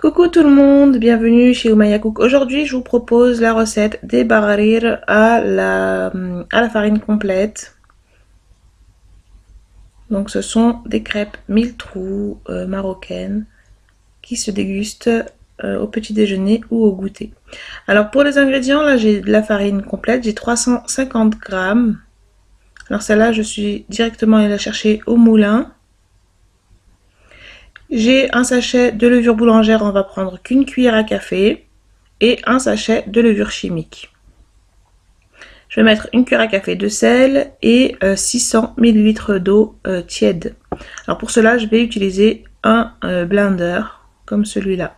Coucou tout le monde, bienvenue chez Oumaya Cook. Aujourd'hui, je vous propose la recette des bararir à la farine complète. Donc, ce sont des crêpes mille trous marocaines qui se dégustent au petit déjeuner ou au goûter. Alors, pour les ingrédients, là, j'ai de la farine complète, j'ai 350 grammes. Alors, celle-là, je suis directement allée la chercher au moulin. J'ai un sachet de levure boulangère, on va prendre qu'une cuillère à café, et un sachet de levure chimique. Je vais mettre une cuillère à café de sel et 600 ml d'eau tiède. Alors pour cela, je vais utiliser un blender comme celui-là.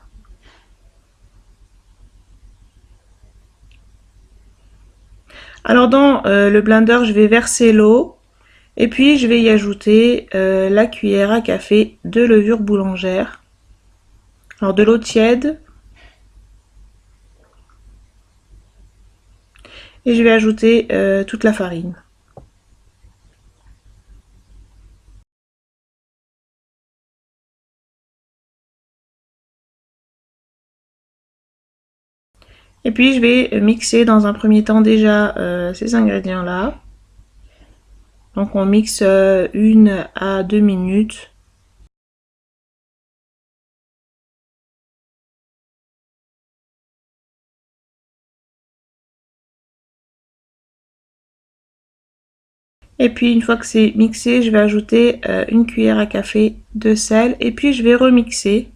Alors dans le blender, je vais verser l'eau et puis je vais y ajouter la cuillère à café de levure boulangère. Alors de l'eau tiède. Et je vais ajouter toute la farine. Et puis je vais mixer dans un premier temps déjà ces ingrédients-là. Donc on mixe 1 à 2 minutes. Et puis une fois que c'est mixé, je vais ajouter une cuillère à café de sel et puis je vais remixer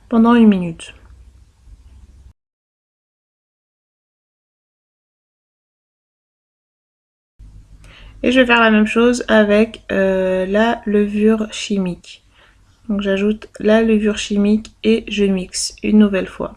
pendant 1 minute. Et je vais faire la même chose avec la levure chimique. Donc j'ajoute la levure chimique et je mixe une nouvelle fois.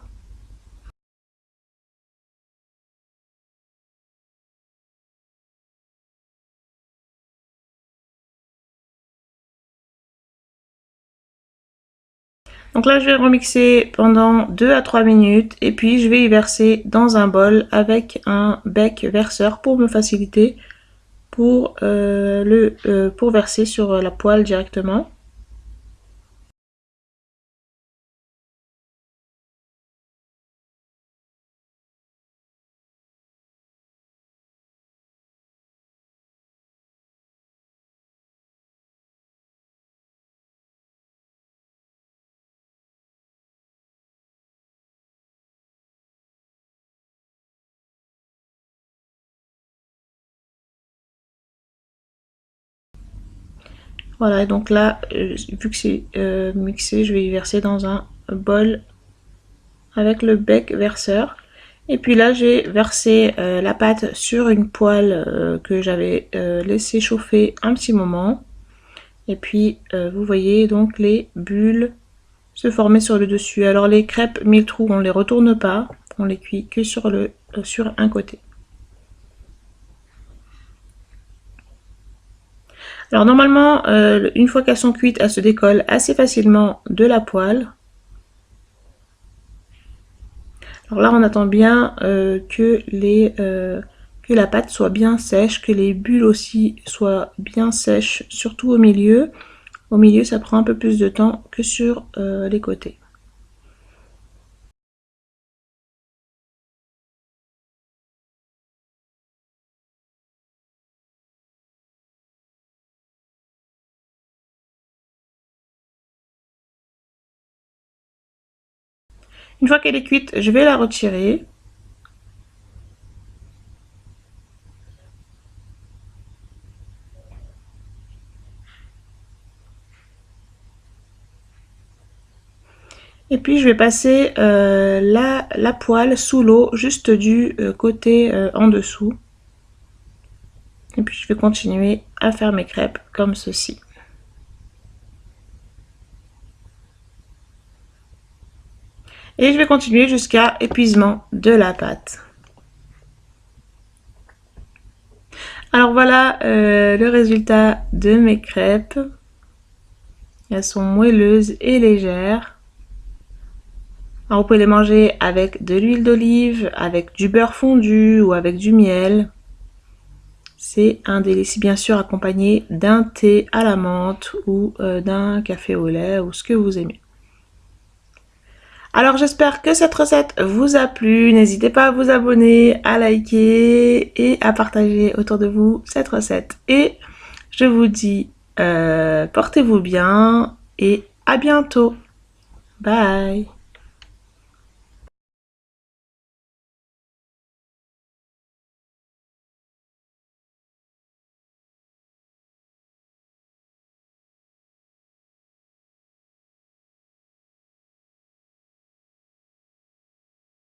Donc là je vais remixer pendant 2 à 3 minutes et puis je vais y verser dans un bol avec un bec verseur pour me faciliter pour verser sur la poêle directement. Voilà, donc là, vu que c'est mixé, je vais y verser dans un bol avec le bec verseur. Et puis là, j'ai versé la pâte sur une poêle que j'avais laissé chauffer un petit moment. Et puis, vous voyez donc les bulles se former sur le dessus. Alors les crêpes mille trous, on ne les retourne pas, on les cuit que sur un côté. Alors normalement, une fois qu'elles sont cuites, elles se décollent assez facilement de la poêle. Alors là, on attend bien que la pâte soit bien sèche, que les bulles aussi soient bien sèches, surtout au milieu. Au milieu, ça prend un peu plus de temps que sur les côtés. Une fois qu'elle est cuite, je vais la retirer. Et puis je vais passer la poêle sous l'eau, juste du côté en dessous. Et puis je vais continuer à faire mes crêpes comme ceci. Et je vais continuer jusqu'à épuisement de la pâte. Alors voilà le résultat de mes crêpes. Elles sont moelleuses et légères. Alors vous pouvez les manger avec de l'huile d'olive, avec du beurre fondu ou avec du miel. C'est un délice, bien sûr accompagné d'un thé à la menthe ou d'un café au lait ou ce que vous aimez. Alors j'espère que cette recette vous a plu. N'hésitez pas à vous abonner, à liker et à partager autour de vous cette recette. Et je vous dis portez-vous bien et à bientôt. Bye.